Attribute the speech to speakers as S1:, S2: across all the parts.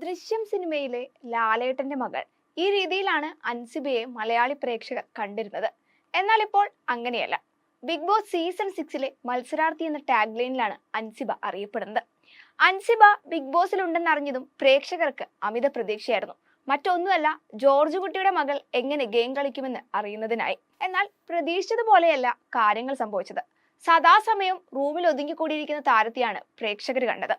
S1: ദൃശ്യം സിനിമയിലെ ലാലേട്ടന്റെ മകൾ ഈ രീതിയിലാണ് അൻസിബയെ മലയാളി പ്രേക്ഷകർ കണ്ടിരുന്നത്. എന്നാൽ ഇപ്പോൾ അങ്ങനെയല്ല. ബിഗ് ബോസ് സീസൺ 6ലെ മത്സരാർത്ഥി എന്ന ടാഗ് ലൈനിലാണ് അൻസിബ അറിയപ്പെടുന്നത്. അൻസിബ ബിഗ് ബോസിൽ ഉണ്ടെന്നറിഞ്ഞതും പ്രേക്ഷകർക്ക് അമിത പ്രതീക്ഷയായിരുന്നു. മറ്റൊന്നുമല്ല, ജോർജ് കുട്ടിയുടെ മകൾ എങ്ങനെ ഗെയിം കളിക്കുമെന്ന് അറിയുന്നതിനായി. എന്നാൽ പ്രതീക്ഷിച്ചതുപോലെയല്ല കാര്യങ്ങൾ സംഭവിച്ചത്. സദാസമയം റൂമിൽ ഒതുങ്ങിക്കൂടിയിരിക്കുന്ന താരത്തെയാണ് പ്രേക്ഷകർ കണ്ടത്.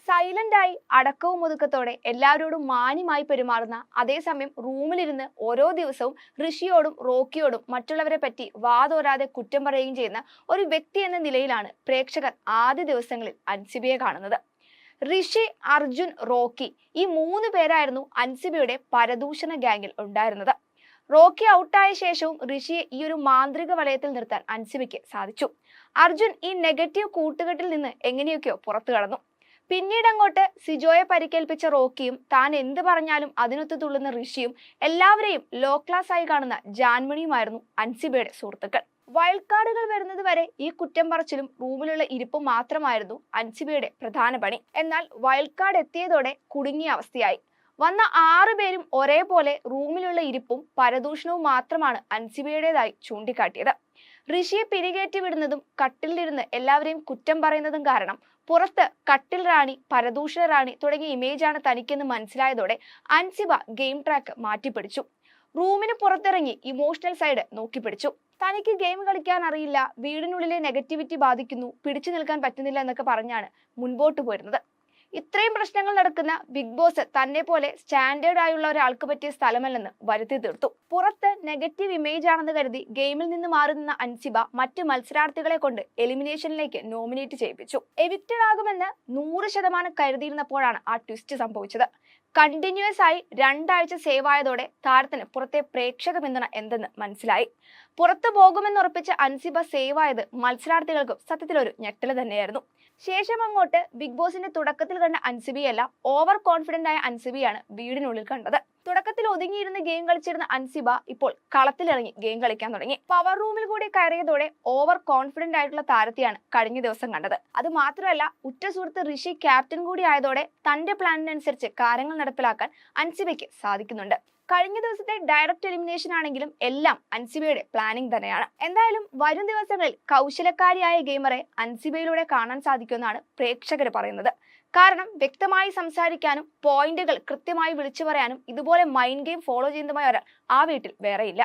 S1: സൈലന്റായി അടക്കവും ഒതുക്കത്തോടെ എല്ലാവരോടും മാന്യമായി പെരുമാറുന്ന, അതേസമയം റൂമിലിരുന്ന് ഓരോ ദിവസവും ഋഷിയോടും റോക്കിയോടും മറ്റുള്ളവരെ പറ്റി വാതോരാതെ കുറ്റം പറയുകയും ചെയ്യുന്ന ഒരു വ്യക്തി എന്ന നിലയിലാണ് പ്രേക്ഷകർ ആദ്യ ദിവസങ്ങളിൽ അൻസിബയെ കാണുന്നത്. ഋഷി, അർജുൻ, റോക്കി ഈ 3 പേരായിരുന്നു അൻസിബയുടെ പരദൂഷണ ഗ്യാങ്ങിൽ ഉണ്ടായിരുന്നത്. റോക്കി ഔട്ടായ ശേഷവും ഋഷിയെ ഈ ഒരു മാന്ത്രിക വലയത്തിൽ നിർത്താൻ അൻസിബയ്ക്ക് സാധിച്ചു. അർജുൻ ഈ നെഗറ്റീവ് കൂട്ടുകെട്ടിൽ നിന്ന് എങ്ങനെയൊക്കെയോ പുറത്തു കടന്നു. പിന്നീട് അങ്ങോട്ട് സിജോയെ പരിക്കേൽപ്പിച്ച റോക്കിയും താൻ എന്ത് പറഞ്ഞാലും അതിനൊത്തു തുള്ളുന്ന ഋഷിയും എല്ലാവരെയും ലോ ക്ലാസ് ആയി കാണുന്ന ജാൻമണിയുമായിരുന്നു അൻസിബയുടെ സുഹൃത്തുക്കൾ. വൈൽഡ് കാർഡുകൾ വരുന്നത് വരെ ഈ കുറ്റം പറച്ചിലും റൂമിലുള്ള ഇരിപ്പും മാത്രമായിരുന്നു അൻസിബയുടെ പ്രധാന പണി. എന്നാൽ വൈൽഡ് കാർഡ് എത്തിയതോടെ കുടുങ്ങിയ അവസ്ഥയായി. വന്ന 6 പേരും ഒരേപോലെ റൂമിലുള്ള ഇരിപ്പും പരദൂഷണവും മാത്രമാണ് അൻസിബയുടേതായി ചൂണ്ടിക്കാട്ടിയത്. ഋഷിയെ പിരികേറ്റി വിടുന്നതും കട്ടിലിരുന്ന് എല്ലാവരെയും കുറ്റം പറയുന്നതും കാരണം പുറത്ത് കട്ടിൽ റാണി, പരദൂഷണ റാണി തുടങ്ങിയ ഇമേജാണ് തനിക്കെന്ന് മനസ്സിലായതോടെ അൻസിബ ഗെയിം ട്രാക്ക് മാറ്റിപ്പിടിച്ചു. റൂമിന് പുറത്തിറങ്ങി ഇമോഷണൽ സൈഡ് നോക്കിപ്പിടിച്ചു. തനിക്ക് ഗെയിം കളിക്കാൻ അറിയില്ല, വീടിനുള്ളിലെ നെഗറ്റിവിറ്റി ബാധിക്കുന്നു, പിടിച്ചു നിൽക്കാൻ പറ്റുന്നില്ല എന്നൊക്കെ പറഞ്ഞാണ് മുൻപോട്ട് പോരുന്നത്. ഇത്രയും പ്രശ്നങ്ങൾ നടക്കുന്ന ബിഗ് ബോസ് തന്നെ പോലെ സ്റ്റാൻഡേർഡ് ആയുള്ള ഒരാൾക്ക് പറ്റിയ സ്ഥലമല്ലെന്ന് വരുത്തി തീർത്തു. പുറത്ത് നെഗറ്റീവ് ഇമേജ് ആണെന്ന് കരുതി ഗെയിമിൽ നിന്ന് മാറി നിന്ന അൻസിബ മറ്റ് മത്സരാർത്ഥികളെ കൊണ്ട് എലിമിനേഷനിലേക്ക് നോമിനേറ്റ് ചെയ്യിപ്പിച്ചു. എവിക്റ്റഡ് ആകുമെന്ന് 100% കരുതിയിരുന്നപ്പോഴാണ് ആ ട്വിസ്റ്റ് സംഭവിച്ചത്. കണ്ടിന്യൂസ് ആയി 2 ആഴ്ച സേവ് ആയതോടെ താരത്തിന് പുറത്തെ പ്രേക്ഷക പിന്തുണ എന്തെന്ന് മനസ്സിലായി. പുറത്തു പോകുമെന്നുറപ്പിച്ച അൻസിബ സേവ് ആയത് മത്സരാർത്ഥികൾക്കും സത്യത്തിലൊരു ഞെട്ടല് തന്നെയായിരുന്നു. ശേഷം അങ്ങോട്ട് ബിഗ് ബോസിന്റെ തുടക്കത്തിൽ കണ്ട അൻസിബയല്ല, ഓവർ കോൺഫിഡന്റ് ആയ അൻസിബയാണ് വീടിനുള്ളിൽ കണ്ടത്. തുടക്കത്തിൽ ഒതുങ്ങിയിരുന്ന് ഗെയിം കളിച്ചിരുന്ന അൻസിബ ഇപ്പോൾ കളത്തിലിറങ്ങി ഗെയിം കളിക്കാൻ തുടങ്ങി. പവർ റൂമിൽ കൂടി കയറിയതോടെ ഓവർ കോൺഫിഡന്റ് ആയിട്ടുള്ള താരത്തെയാണ് കഴിഞ്ഞ ദിവസം കണ്ടത്. അത് മാത്രമല്ല, ഉറ്റ സുഹൃത്ത് ഋഷി ക്യാപ്റ്റൻ കൂടി ആയതോടെ തന്റെ പ്ലാനിനനുസരിച്ച് കാര്യങ്ങൾ നടപ്പിലാക്കാൻ അൻസിബയ്ക്ക് സാധിക്കുന്നുണ്ട്. കഴിഞ്ഞ ദിവസത്തെ ഡയറക്റ്റ് എലിമിനേഷൻ ആണെങ്കിലും എല്ലാം അൻസിബയുടെ പ്ലാനിംഗ് തന്നെയാണ്. എന്തായാലും വരും ദിവസങ്ങളിൽ കൗശലക്കാരിയായ ഗെയിമറെ അൻസിബയിലൂടെ കാണാൻ സാധിക്കുമെന്നാണ് പ്രേക്ഷകർ പറയുന്നത്. കാരണം വ്യക്തമായി സംസാരിക്കാനും പോയിന്റുകൾ കൃത്യമായി വിളിച്ചു പറയാനും ഇതുപോലെ മൈൻഡ് ഗെയിം ഫോളോ ചെയ്യുന്നതുമായ ഒരാൾ ആ വീട്ടിൽ വേറെയില്ല.